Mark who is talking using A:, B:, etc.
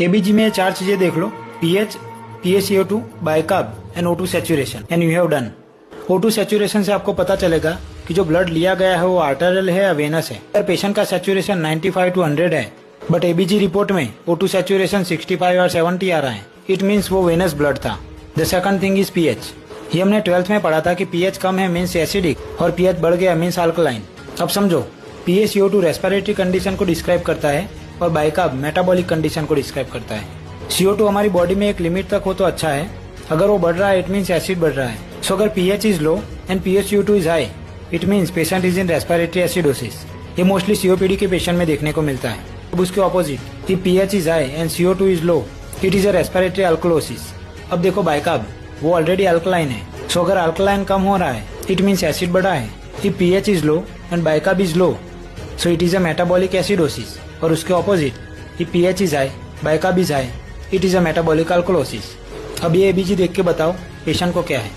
A: ABG में 4 चीजें देख लो, pH, PaCO2, bicarb and O2 saturation and you have done. O2 saturation से आपको पता चलेगा कि जो ब्लड लिया गया है वो आर्टेरियल है या वेनस है। अगर पेशेंट का सैचुरेशन 95 to 100 है बट एबीजी रिपोर्ट में O2 सैचुरेशन 65 और 70 आ रहा है, इट मीन्स वो वेनस ब्लड था। The second thing is pH. ये हमने 12th में पढ़ा था कि पीएच कम है मीन्स एसिडिक और पीएच बढ़ गया मीन्स अल्कलाइन। अब समझो, PaCO2 रेस्पिरेटरी कंडीशन को डिस्क्राइब करता है और बाइकार्ब मेटाबॉलिक कंडीशन को डिस्क्राइब करता है। CO2 हमारी बॉडी में एक लिमिट तक हो तो अच्छा है, अगर वो बढ़ रहा है इट मीन्स एसिड बढ़ रहा है। सो अगर pH is low and PaCO2 is high it means patient is in respiratory acidosis. ये मोस्टली COPD के पेशेंट में देखने को मिलता है। अब उसके opposite if pH is high and CO2 is low it is a respiratory alkalosis. अब देखो बाइकार्ब, वो ऑलरेडी अल्कलाइन है। सो अगर अल्कलाइन कम हो रहा है इट मीन्स एसिड बढ़ा है। if pH is low and bicarb is low so it is a metabolic acidosis. और उसके opposite if pH is high, bicarb is high, it is a metabolic alkalosis. अब ये ABG देख के बताओ patient को क्या है।